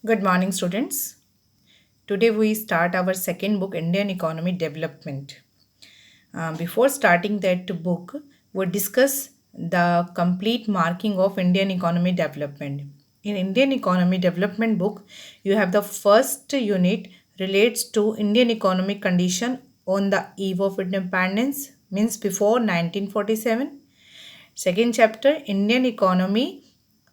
Good morning, students. Today we start our second book, Indian Economy Development. Before starting that book, we discuss the complete marking of Indian economy development. In Indian economy development book, you have the first unit relates to Indian economic condition on the eve of independence, means before 1947. Second chapter, Indian economy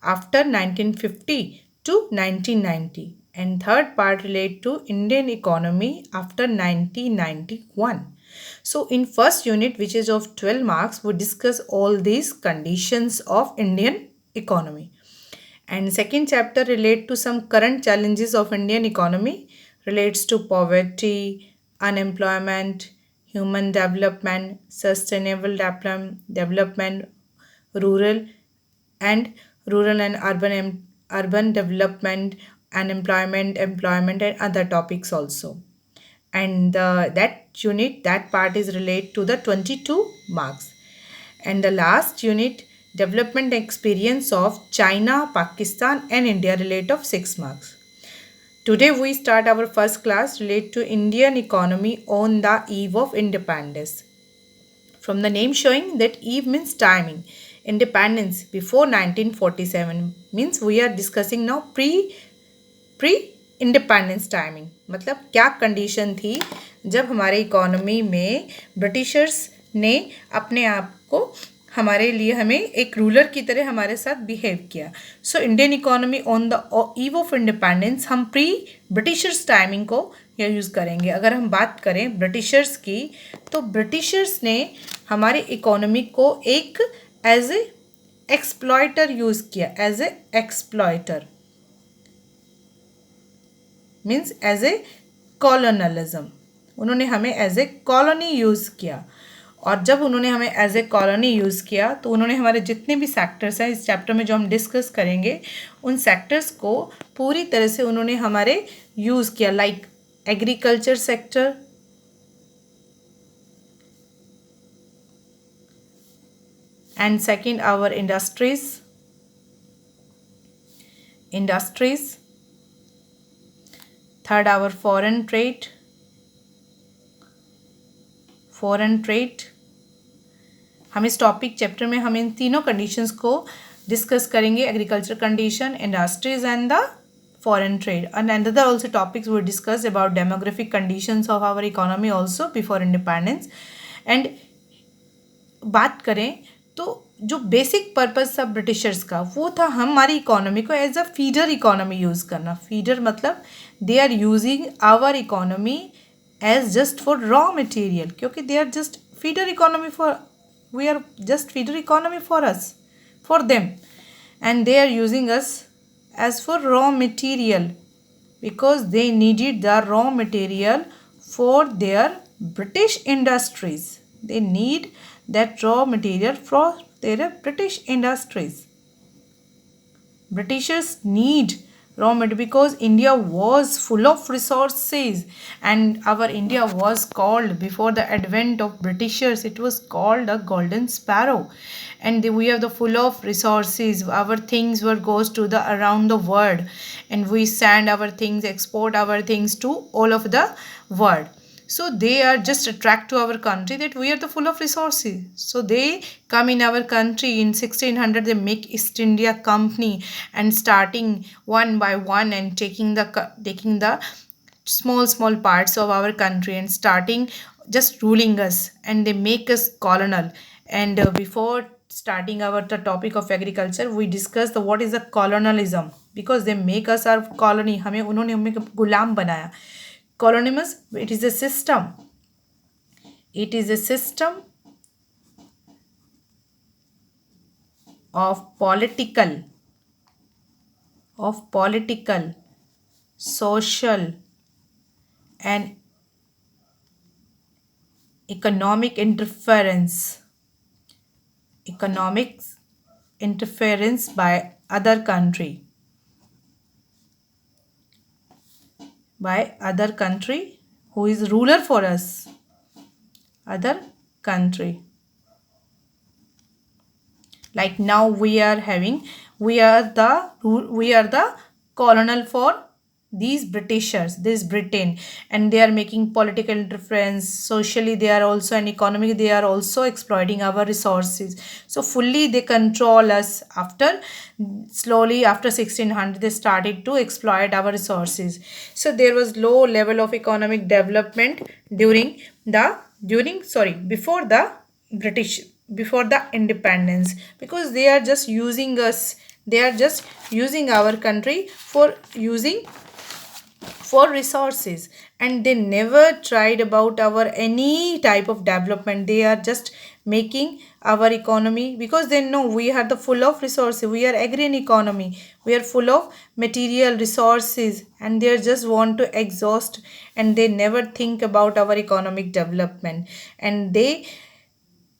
after 1950 to 1990. And third part relate to Indian economy after 1991. So in first unit, which is of 12 marks, we discuss all these conditions of Indian economy. And second chapter relate to some current challenges of Indian economy, relates to poverty, unemployment, human development, sustainable development, rural and urban development, unemployment, employment, and other topics also. And that unit, that part is related to the 22 marks. And the last unit, development experience of China, Pakistan, and India, relate of 6 marks. Today we start our first class relate to Indian economy on the eve of independence. From the name showing that eve means timing. Independence before 1947 means we are discussing now pre independence timing, मतलब क्या condition थी जब हमारे economy में Britishers ने अपने आप को हमारे लिए हमें एक रूलर की तरह हमारे साथ बिहेव किया. So Indian economy on the eve of independence हम प्री ब्रिटिशर्स टाइमिंग को यह यूज़ करेंगे. अगर हम बात करें ब्रिटिशर्स की, तो ब्रिटिशर्स ने हमारे इकोनॉमी को एक एज ए एक्सप्लॉयटर यूज़ किया. As a exploiter means as a colonialism. उन्होंने हमें एज ए कॉलोनी यूज़ किया. और जब उन्होंने हमें एज ए कॉलोनी यूज़ किया तो उन्होंने हमारे जितने भी सेक्टर्स हैं इस चैप्टर में जो हम डिस्कस करेंगे, उन सेक्टर्स को पूरी तरह से उन्होंने हमारे यूज़ किया. Like agriculture sector, and second our industries. Third our foreign trade. हम इस टॉपिक चैप्टर में हम इन तीनों कंडीशंस को डिस्कस करेंगे. Agriculture condition, industries and the foreign trade. And another also topics we discuss about demographic conditions of our economy also before independence. And बात करें तो जो बेसिक पर्पस था ब्रिटिशर्स का वो था हमारी इकोनॉमी को as a feeder economy use करना. फीडर मतलब they are using our economy as just for raw material, क्योंकि they are just feeder economy for, we are just feeder economy for us, for them, and they are using us as for raw material because they needed the raw material for their British industries. They need that raw material for their British industries. Britishers need raw material because India was full of resources, and our India was called, before the advent of Britishers, it was called a golden sparrow. And we have the full of resources. Our things were goes to the around the world, and we send our things, export our things to all of the world. So they are just attract to our country that we are the full of resources. So they come in our country in 1600. They make East India Company and starting one by one and taking the small parts of our country and starting just ruling us, and they make us colonial. And before starting our the topic of agriculture, we discuss the what is the colonialism, because they make us our colony. हमें उन्होंने हमें गुलाम बनाया. Colonialism, it is a system. It is a system of political, social, and economic interference. Economic interference by other country. By other country who is ruler for us. Other country. Like now we are the colonial for these Britishers, this Britain, and they are making political interference. Socially, they are also, and economic, they are also exploiting our resources. So fully they control us. After slowly after 1600, they started to exploit our resources. So there was low level of economic development before the British, before the independence, because they are just using us. They are just using our country for resources, and they never tried about our any type of development. They are just making our economy, because they know we are the full of resources, we are agrarian economy, we are full of material resources, and they just want to exhaust, and they never think about our economic development. And they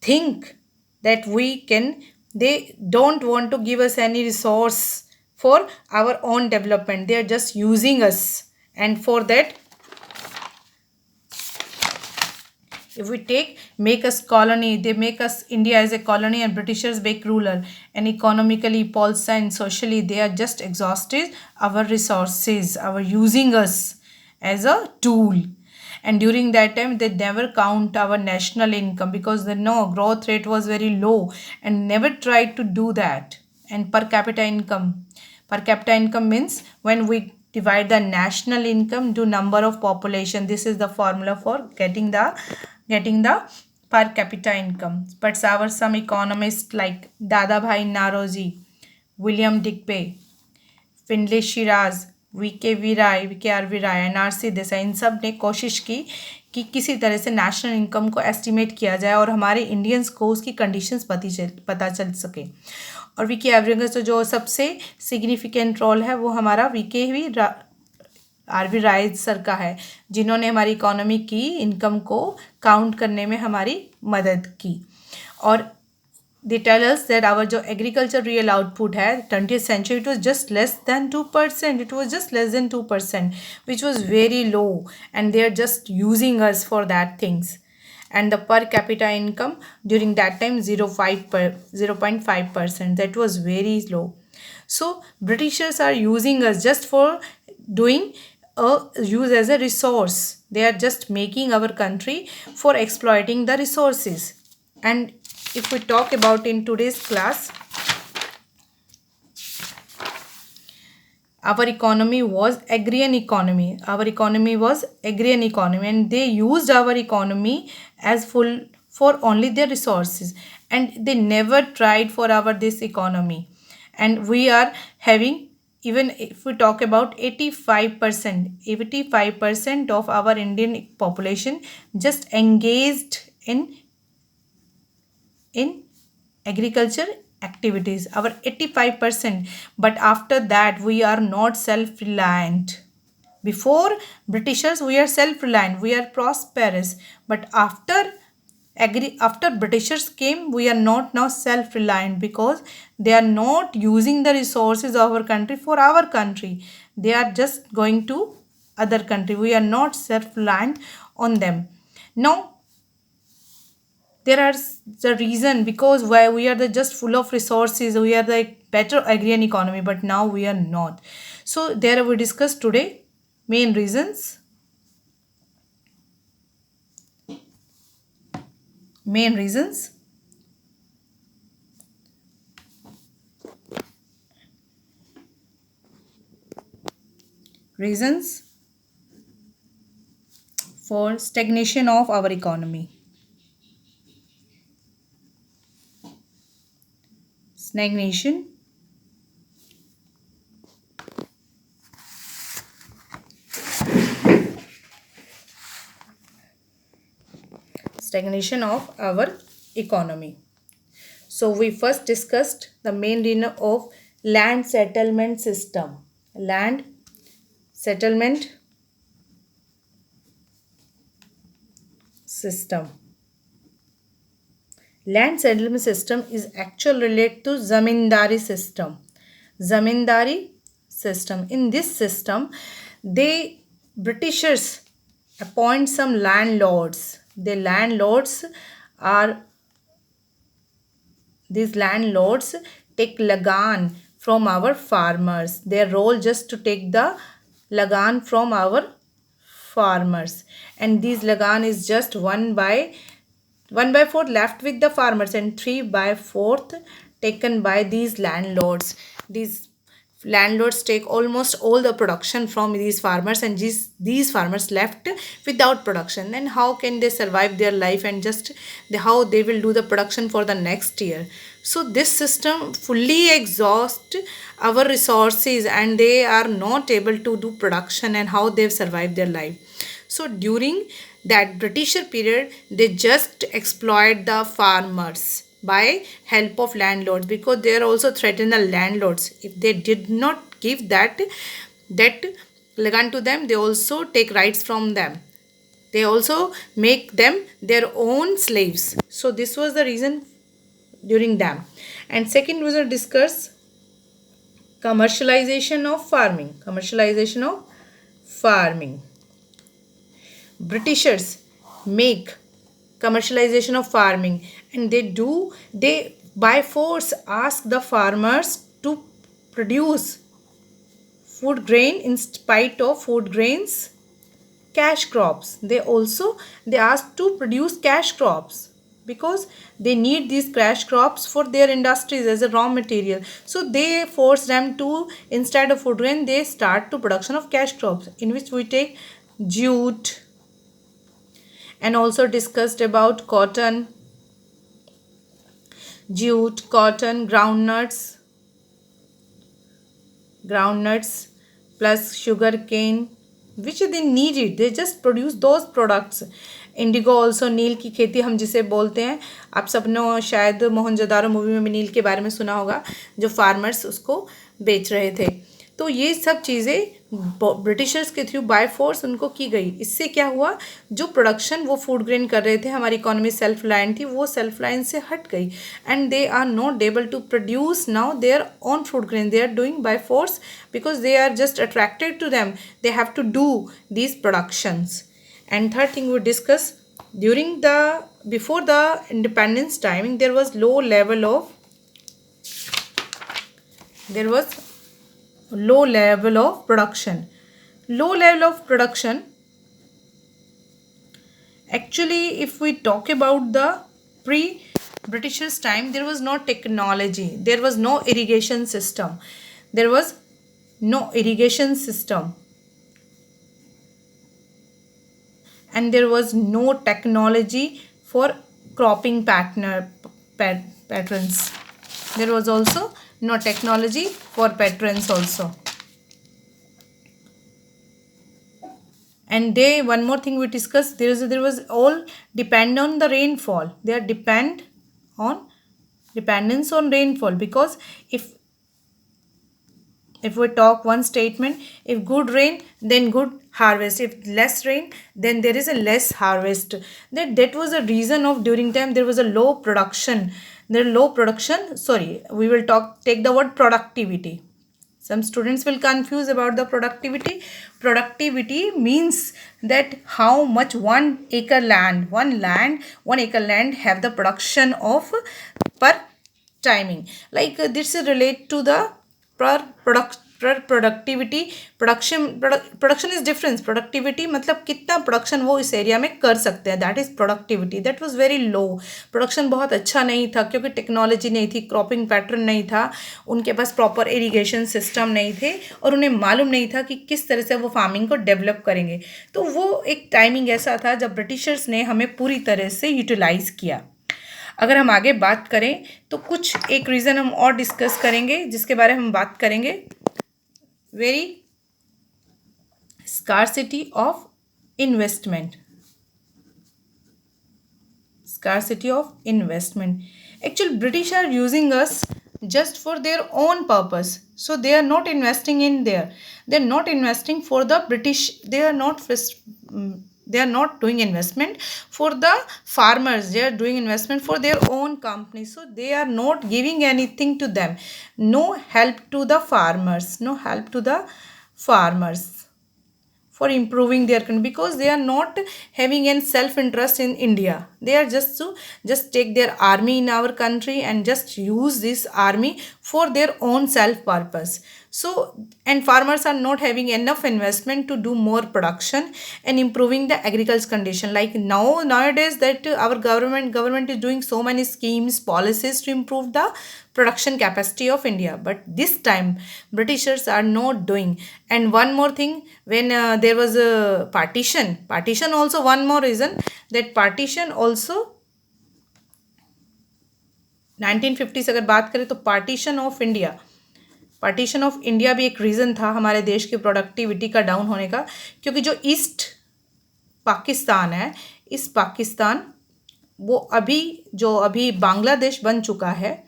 think that we can, they don't want to give us any resource for our own development. They are just using us. And for that, if we take make us colony, they make us India as a colony, and Britishers make ruler. And economically, policy, and socially, they are just exhausted our resources, our using us as a tool. And during that time, they never count our national income, because they know growth rate was very low, and never tried to do that. And per capita income means when we divide the national income to number of population. This is the formula for getting the per capita income. But our some economists like Dadabhai Naroji, William Digby, फिनले Siraj, we के are विराय, NRC Desai, इन सब ने कोशिश की कि किसी तरह से national income को एस्टिमेट किया जाए और हमारे इंडियंस को उसकी कंडीशंस पता चल सके। और वी के एवरेज जो सबसे सिग्निफिकेंट रोल है वो हमारा V K V R V Rao sir का है, जिन्होंने हमारी इकोनॉमी की इनकम को काउंट करने में हमारी मदद की। और they tell us that our जो agriculture real output है 20th century, it was just less than 2%. It was just less than 2%, which was very low, and they are just using us for that things. And the per capita income during that time 0.5%. That was very low. So Britishers are using us just for doing use as a resource. They are just making our country for exploiting the resources. And if we talk about in today's class, our economy was agrarian economy. Our economy was agrarian economy, and they used our economy as full for only their resources, and they never tried for our this economy. And we are having, even if we talk about 85% of our Indian population just engaged in agriculture activities, our 85%. But after that we are not self-reliant. Before Britishers we are self-reliant, we are prosperous, but after Britishers came, we are not now self-reliant, because they are not using the resources of our country for our country. They are just going to other country. We are not self-reliant on them. Now there are the reason, because why we are the just full of resources, we are the better agrarian economy, but now we are not. So there we discuss today main reasons. Reasons for stagnation of our economy. Stagnation of our economy. So we first discussed the main reason of land settlement system. Land settlement system. Land settlement system is actually related to zamindari system. In this system, Britishers appoint some landlords. These landlords take lagan from our farmers. Their role just to take the lagan from our farmers, and these lagan is just 1/4 left with the farmers and 3/4 taken by these landlords. These landlords take almost all the production from these farmers, and these farmers left without production. And how can they survive their life, and just how they will do the production for the next year? So this system fully exhausts our resources, and they are not able to do production, and how they've survived their life. So during that Britisher period, they just exploit the farmers by help of landlords, because they are also threaten the landlords. If they did not give that lagan to them, they also take rights from them. They also make them their own slaves. So this was the reason during them. And second, we will discuss commercialization of farming. Commercialization of farming. Britishers make commercialization of farming, and they by force ask the farmers to produce food grain in spite of food grains cash crops. They ask to produce cash crops because they need these cash crops for their industries as a raw material. So they force them to, instead of food grain, they start to production of cash crops, in which we take jute, and also discussed about cotton, jute, cotton, groundnuts plus sugar cane, which they needed. They just produce those products. Indigo also, नील की खेती हम जिसे बोलते हैं, आप सब ने शायद मोहनजोदारो मूवी में भी नील के बारे में सुना होगा, जो फार्मर्स उसको बेच रहे थे. तो ये सब चीज़ें ब्रिटिशर्स के थ्रू बाय फोर्स उनको की गई. इससे क्या हुआ, जो प्रोडक्शन वो फूड ग्रेन कर रहे थे, हमारी इकोनॉमी सेल्फ लाइन थी, वो सेल्फ लाइन से हट गई, and they are not able to produce now their own food grain. They are doing by force because they are just attracted to them. They have to do these productions. And third thing we discuss, before the independence timing, there was low level of production. Low level of production, actually, if we talk about the pre-Britishers time, there was no technology, there was no irrigation system, and there was no technology for cropping patterns. There was also no technology for patterns also. And one more thing we discussed, there was all depend on the rainfall. They are dependence on rainfall, because if we talk one statement, if good rain, then good harvest. If less rain, then there is a less harvest. That was the reason of during time there was a low production. Sorry, we will take the word productivity. Some students will confuse about the productivity. Productivity means that how much 1 acre land have the production of per timing. Like this is relate to the productivity. Production is difference. Productivity मतलब कितना production वो इस area में कर सकते हैं, that is productivity. That was very low. Production बहुत अच्छा नहीं था, क्योंकि टेक्नोलॉजी नहीं थी, क्रॉपिंग पैटर्न नहीं था, उनके पास प्रॉपर इरिगेशन सिस्टम नहीं थे, और उन्हें मालूम नहीं था कि किस तरह से वो फार्मिंग को डेवलप करेंगे. तो वो एक टाइमिंग ऐसा था जब ब्रिटिशर्स ने हमें पूरी तरह से यूटिलाइज़ किया. अगर हम आगे बात करें तो कुछ एक रीज़न हम और डिस्कस करेंगे, जिसके बारे में हम बात करेंगे, very scarcity of investment. Actually, British are using us just for their own purpose. So they are not investing in there. They are not investing for the British. They are not doing investment for the farmers. They are doing investment for their own company. So they are not giving anything to them. No help to the farmers. For improving their country, because they are not having any self-interest in India. They are just to take their army in our country and just use this army for their own self-purpose. So, and farmers are not having enough investment to do more production and improving the agriculture condition. Like nowadays that our government is doing so many schemes, policies to improve the production capacity of India. But this time Britishers are not doing. And one more thing, when there was a partition also one more reason, that partition also 1950 से अगर बात करें तो partition of India भी एक reason था हमारे देश की प्रोडक्टिविटी का डाउन होने का, क्योंकि जो ईस्ट पाकिस्तान है, इस पाकिस्तान वो अभी बांग्लादेश बन चुका है,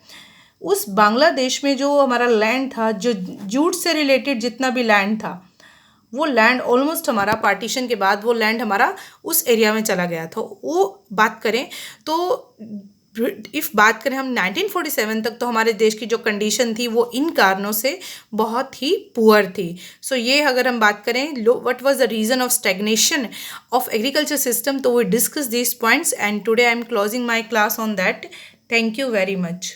उस बांग्लादेश में जो हमारा लैंड था, जो जूट से रिलेटेड जितना भी लैंड था, वो लैंड ऑलमोस्ट हमारा पार्टीशन के बाद वो लैंड हमारा उस एरिया में चला गया था। वो बात करें तो बात करें हम 1947 तक, तो हमारे देश की जो कंडीशन थी वो इन कारणों से बहुत ही पुअर थी। सो ये अगर हम बात करें what was the reason of stagnation of agriculture system, तो we discuss this points and today I am closing my class on that. Thank you very much.